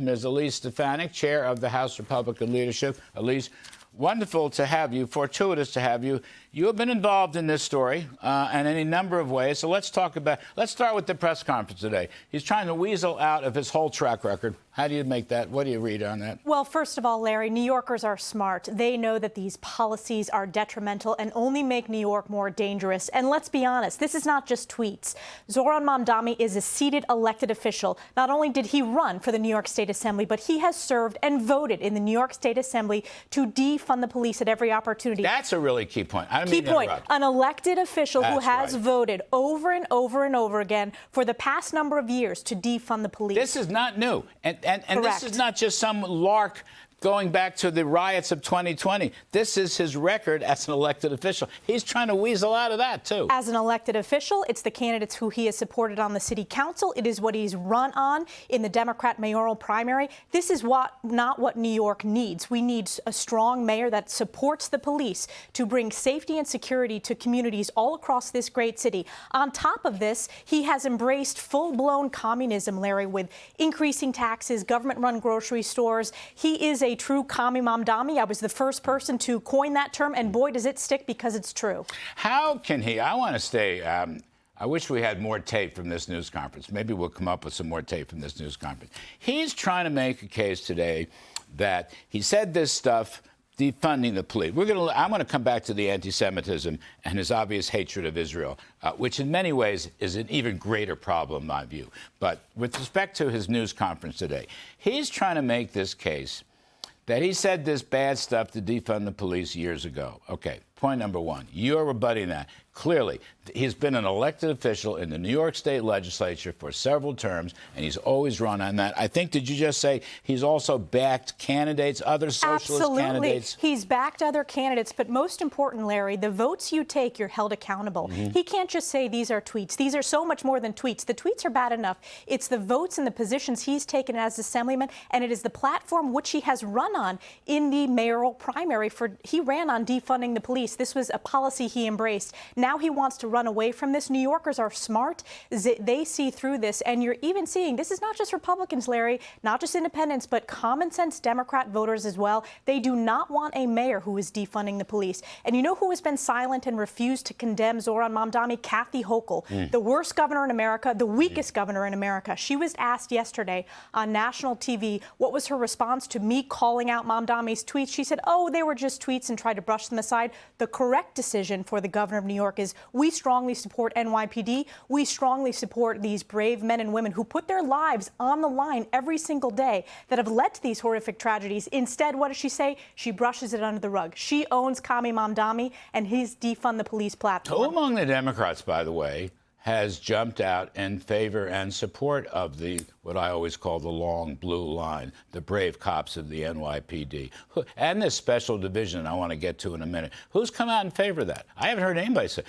Ms. Elise Stefanik, chair of the House Republican Leadership. Elise, wonderful to have you, fortuitous to have you. You have been involved in this story in any number of ways. So let's start with the press conference today. He's trying to weasel out of his whole track record. How do you make that? What do you read on that? Well, first of all, Larry, New Yorkers are smart. They know that these policies are detrimental and only make New York more dangerous. And let's be honest, this is not just tweets. Zohran Mamdani is a seated elected official. Not only did he run for the New York State Assembly, but he has served and voted in the New York State Assembly to defund the police at every opportunity. That's a really key point. Key point. An elected official who has voted over and over and over again for the past number of years to defund the police. This is not new. And this is not just some lark going back to the riots of 2020. This is his record as an elected official. He's trying to weasel out of that, too. As an elected official, it's the candidates who he has supported on the city council. It is what he's run on in the Democrat mayoral primary. This is not what New York needs. We need a strong mayor that supports the police to bring safety and security to communities all across this great city. On top of this, he has embraced full-blown communism, Larry, with increasing taxes, government-run grocery stores. He is a true commie Mamdani. I was the first person to coin that term, and boy, does it stick because it's true. How can he? I want to stay. I wish we had more tape from this news conference. Maybe we'll come up with some more tape from this news conference. He's trying to make a case today that he said this stuff defunding the police. I'm going to come back to the anti-Semitism and his obvious hatred of Israel, which in many ways is an even greater problem, in my view. But with respect to his news conference today, he's trying to make this case that he said this bad stuff to defund the police years ago. Okay, point number one. You're rebutting that. Clearly, he's been an elected official in the New York State legislature for several terms, and he's always run on that. I think, did you just say he's also backed candidates, other socialist candidates? Absolutely. He's backed other candidates, but most important, Larry, the votes you take, you're held accountable. He can't just say these are tweets. These are so much more than tweets. The tweets are bad enough. It's the votes and the positions he's taken as assemblyman, and it is the platform which he has run on in the mayoral primary. He ran on defunding the police. This was a policy he embraced. Now he wants to run away from this. New Yorkers are smart. They see through this. And you're even seeing this is not just Republicans, Larry, not just independents, but common sense Democrat voters as well. They do not want a mayor who is defunding the police. And you know who has been silent and refused to condemn Zohran Mamdani? Kathy Hochul, the worst governor in America, the weakest governor in America. She was asked yesterday on national TV what was her response to me calling out Mamdani's tweets. She said, oh, they were just tweets, and tried to brush them aside. The correct decision for the governor of New York is we strongly support NYPD. We strongly support these brave men and women who put their lives on the line every single day that have led to these horrific tragedies. Instead, what does she say? She brushes it under the rug. She owns Kami Mamdani and his defund the police platform. Who among the Democrats, by the way, has jumped out in favor and support of what I always call the long blue line, the brave cops of the NYPD, and this special division I want to get to in a minute? Who's come out in favor of that? I haven't heard anybody say.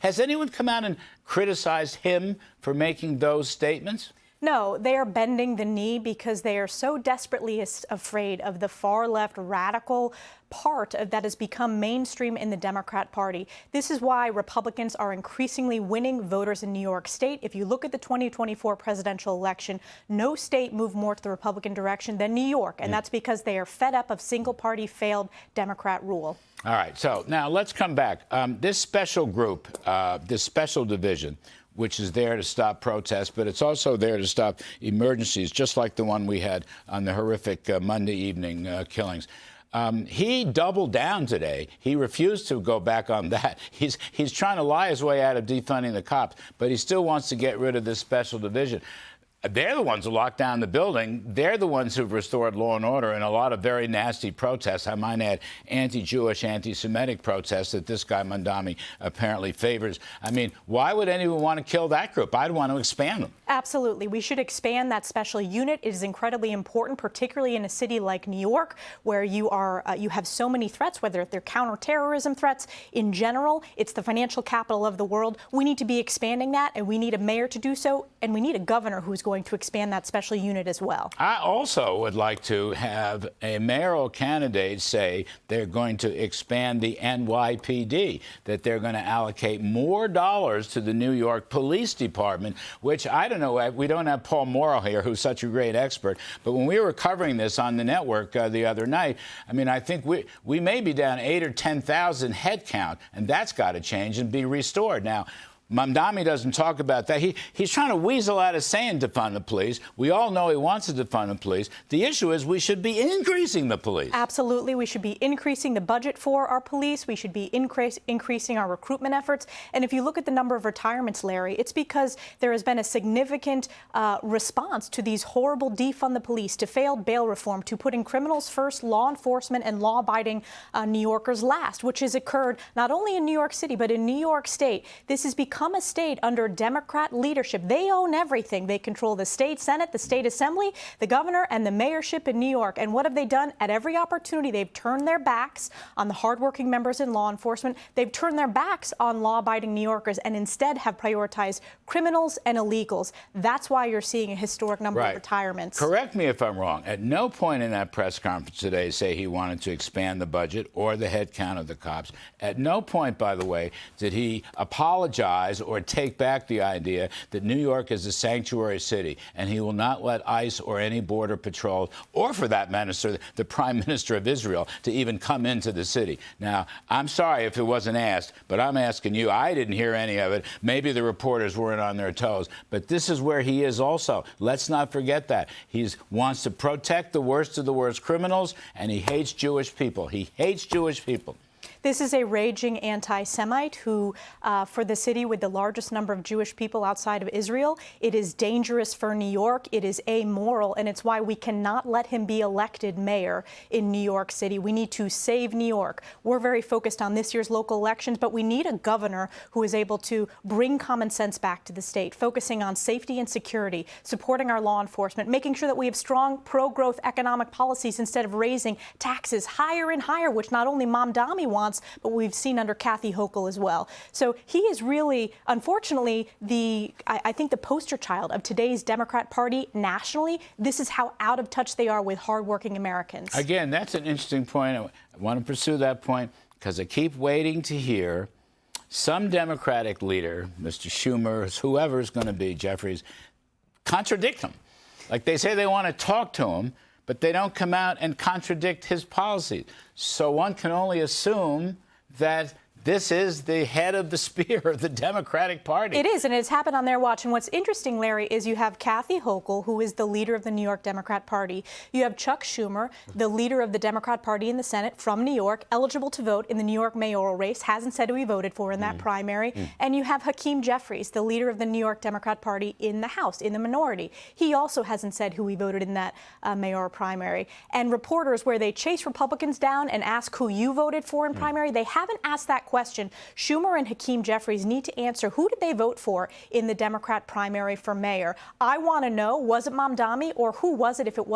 Has anyone come out and criticized him for making those statements? No, they are bending the knee because they are so desperately afraid of the far-left radical part that has become mainstream in the Democrat Party. This is why Republicans are increasingly winning voters in New York State. If you look at the 2024 presidential election, no state moved more to the Republican direction than New York, and that's because they are fed up of single-party failed Democrat rule. All right, so now let's come back. This special group, this special division, which is there to stop protests, but it's also there to stop emergencies, just like the one we had on the horrific Monday evening killings. He doubled down today. He refused to go back on that. He's trying to lie his way out of defunding the cops, but he still wants to get rid of this special division. They're the ones who locked down the building. They're the ones who've restored law and order in a lot of very nasty protests. I might add anti-Jewish, anti-Semitic protests that this guy Mamdani apparently favors. I mean, why would anyone want to kill that group? I'd want to expand them. Absolutely. We should expand that special unit. It is incredibly important, particularly in a city like New York, where you have so many threats, whether they're counterterrorism threats in general. It's the financial capital of the world. We need to be expanding that, and we need a mayor to do so, and we need a governor who's going going to expand that special unit as well. I also would like to have a mayoral candidate say they're going to expand the NYPD, that they're going to allocate more dollars to the New York Police Department, which I don't know. We don't have Paul Morrow here, who's such a great expert. But when we were covering this on the network the other night, I mean, I think we may be down 8,000 or 10,000 head count, and that's got to change and be restored. Now, Mamdani doesn't talk about that. He's trying to weasel out of saying defund the police. We all know he wants to defund the police. The issue is we should be increasing the police. Absolutely. We should be increasing the budget for our police. We should be increasing our recruitment efforts. And if you look at the number of retirements, Larry, it's because there has been a significant response to these horrible defund the police, to failed bail reform, to putting criminals first, law enforcement and law-abiding New Yorkers last, which has occurred not only in New York City, but in New York State. This has become a state under Democrat leadership. They own everything. They control the state Senate, the state assembly, the governor, and the mayorship in New York. And what have they done? At every opportunity, they've turned their backs on the hardworking members in law enforcement. They've turned their backs on law-abiding New Yorkers and instead have prioritized criminals and illegals. That's why you're seeing a historic number of retirements. Correct me if I'm wrong. At no point in that press conference today say he wanted to expand the budget or the head count of the cops. At no point, by the way, did he apologize or take back the idea that New York is a sanctuary city and he will not let ICE or any border patrol, or for that matter, the Prime Minister of Israel, to even come into the city. Now, I'm sorry if it wasn't asked, but I'm asking you. I didn't hear any of it. Maybe the reporters weren't on their toes. But this is where he is also. Let's not forget that. He wants to protect the worst of the worst criminals, and he hates Jewish people. He hates Jewish people. This is a raging anti-Semite who, for the city with the largest number of Jewish people outside of Israel, it is dangerous for New York. It is amoral, and it's why we cannot let him be elected mayor in New York City. We need to save New York. We're very focused on this year's local elections, but we need a governor who is able to bring common sense back to the state, focusing on safety and security, supporting our law enforcement, making sure that we have strong pro-growth economic policies instead of raising taxes higher and higher, which not only Mamdani wants, but we've seen under Kathy Hochul as well. So he is really, unfortunately, I think the poster child of today's Democrat Party nationally. This is how out of touch they are with hardworking Americans. Again, that's an interesting point. I want to pursue that point because I keep waiting to hear some Democratic leader, Mr. Schumer, whoever is going to be, Jeffries, contradict him. Like they say they want to talk to him, but they don't come out and contradict his policies. So one can only assume that this is the head of the spear of the Democratic Party. It is, and it's happened on their watch. And what's interesting, Larry, is you have Kathy Hochul, who is the leader of the New York Democrat Party. You have Chuck Schumer, the leader of the Democrat Party in the Senate from New York, eligible to vote in the New York mayoral race, hasn't said who he voted for in that primary. And you have Hakeem Jeffries, the leader of the New York Democrat Party in the House, in the minority. He also hasn't said who he voted in that mayoral primary. And reporters, where they chase Republicans down and ask who you voted for in primary, they haven't asked that question. Schumer and Hakeem Jeffries need to answer who did they vote for in the Democrat primary for mayor. I want to know, was it Mamdani, or who was it if it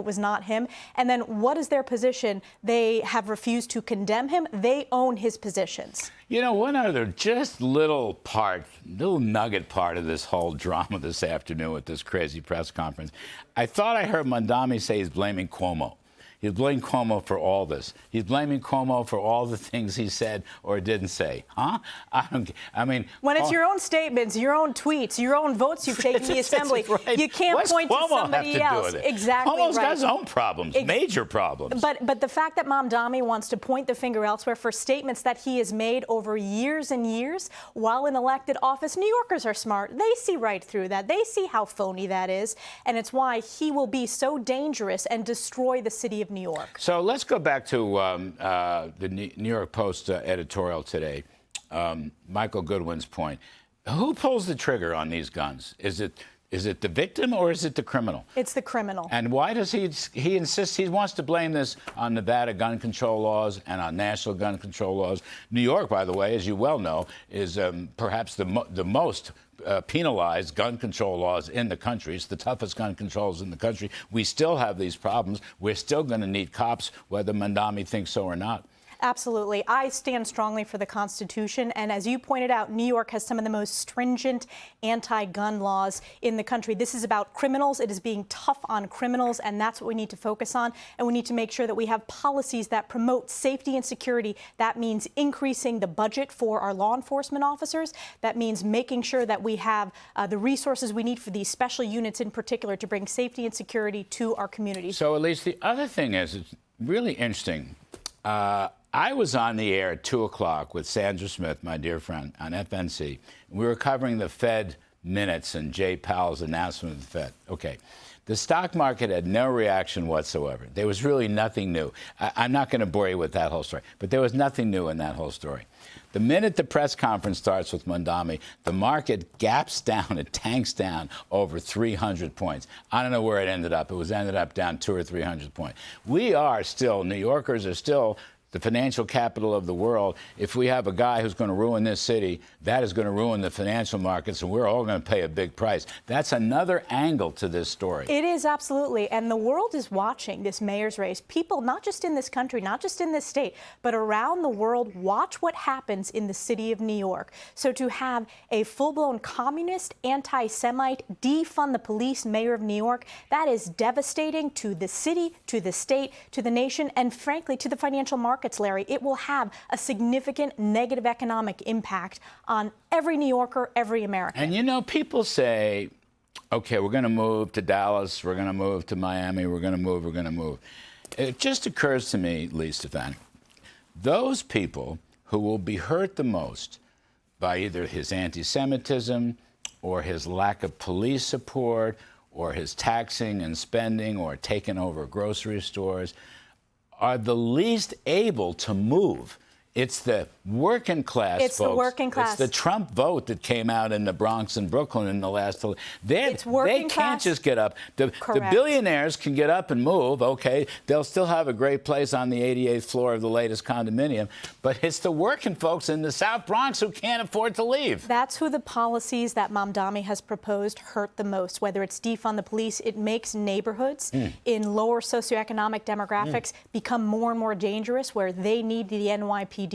was not him? And then what is their position? They have refused to condemn him. They own his positions. You know, one other just little nugget part of this whole drama this afternoon with this crazy press conference. I thought I heard Mamdani say he's blaming Cuomo. He's blaming Cuomo for all this. He's blaming Cuomo for all the things he said or didn't say. Huh? I mean... When it's your own statements, your own tweets, your own votes you've taken in the assembly, right. You can't point to somebody else. Exactly right. Cuomo's got his own problems, major problems. But the fact that Mamdani wants to point the finger elsewhere for statements that he has made over years and years while in elected office, New Yorkers are smart. They see right through that. They see how phony that is. And it's why he will be so dangerous and destroy the city of New York. So let's go back to the New York Post editorial today. Michael Goodwin's point. Who pulls the trigger on these guns? Is it the victim or is it the criminal? It's the criminal. And why does he insists he wants to blame this on Nevada gun control laws and on national gun control laws? New York, by the way, as you well know, is perhaps the most penalized gun control laws in the country. It's the toughest gun controls in the country. We still have these problems. We're still going to need cops, whether Mamdani thinks so or not. Absolutely. I stand strongly for the Constitution. And as you pointed out, New York has some of the most stringent anti-gun laws in the country. This is about criminals. It is being tough on criminals, and that's what we need to focus on. And we need to make sure that we have policies that promote safety and security. That means increasing the budget for our law enforcement officers. That means making sure that we have the resources we need for these special units in particular to bring safety and security to our communities. So, Elise, the other thing is, it's really interesting. I was on the air at 2 o'clock with Sandra Smith, my dear friend, on FNC. We were covering the Fed minutes and Jay Powell's announcement of the Fed. Okay. The stock market had no reaction whatsoever. There was really nothing new. I'm not going to bore you with that whole story, but there was nothing new in that whole story. The minute the press conference starts with Mamdani, the market gaps down, it tanks down over 300 points. I don't know where it ended up. Ended up down 200 or 300 points. We are still, New Yorkers are still the financial capital of the world. If we have a guy who's going to ruin this city, that is going to ruin the financial markets, and we're all going to pay a big price. That's another angle to this story. It is, absolutely. And the world is watching this mayor's race. People, not just in this country, not just in this state, but around the world, watch what happens in the city of New York. So to have a full-blown communist, anti-Semite, defund the police mayor of New York, that is devastating to the city, to the state, to the nation, and frankly, to the financial markets. Larry, it will have a significant negative economic impact on every New Yorker, every American. And you know, people say, okay, we're going to move to Dallas, we're going to move to Miami, we're going to move. It just occurs to me, Elise Stefanik, those people who will be hurt the most by either his anti-Semitism or his lack of police support or his taxing and spending or taking over grocery stores are the least able to move. It's the working class, it's folks. The working class. It's the Trump vote that came out in the Bronx and Brooklyn in the last. They can't just get up. The billionaires can get up and move. Okay, they'll still have a great place on the 88th floor of the latest condominium. But it's the working folks in the South Bronx who can't afford to leave. That's who the policies that Mamdani has proposed hurt the most. Whether it's defund the police, it makes neighborhoods in lower socioeconomic demographics become more and more dangerous, where they need the NYPD.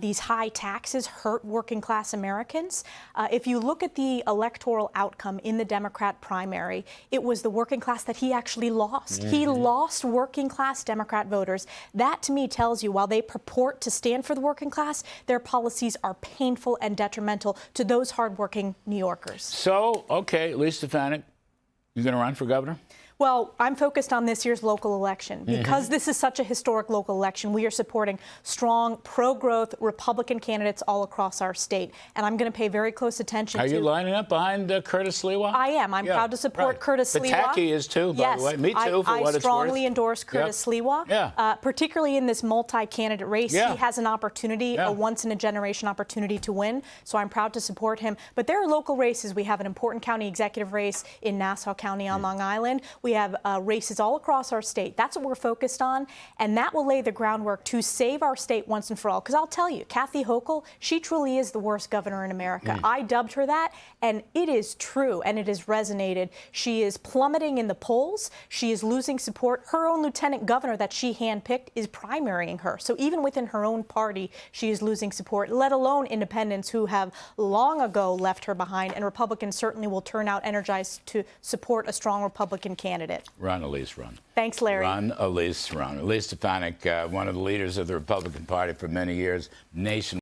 These high taxes hurt working class Americans. If you look at the electoral outcome in the Democrat primary, it was the working class that he actually lost. He lost working class Democrat voters. That, to me, tells you while they purport to stand for the working class, their policies are painful and detrimental to those hardworking New Yorkers. So, okay, Elise Stefanik, you going to run for governor? Well, I'm focused on this year's local election. Because this is such a historic local election, we are supporting strong, pro-growth Republican candidates all across our state. And I'm going to pay very close attention to... Are you lining up behind Curtis Sliwa? I am. I'm proud to support Curtis Sliwa. Pataki is too, by the way. Me too, for what it's worth. I strongly endorse Curtis Sliwa, particularly in this multi-candidate race. He has an opportunity, a once-in-a-generation opportunity to win, so I'm proud to support him. But there are local races. We have an important county executive race in Nassau County on Long Island. We have races all across our state. That's what we're focused on, and that will lay the groundwork to save our state once and for all. Because I'll tell you, Kathy Hochul, she truly is the worst governor in America. I dubbed her that, and it is true, and it has resonated. She is plummeting in the polls. She is losing support. Her own lieutenant governor that she handpicked is primarying her. So even within her own party, she is losing support, let alone independents who have long ago left her behind, and Republicans certainly will turn out energized to support a strong Republican candidate. Run, Elise, run. Thanks, Larry. Run, Elise, run. Elise Stefanik, one of the leaders of the Republican Party for many years, nation.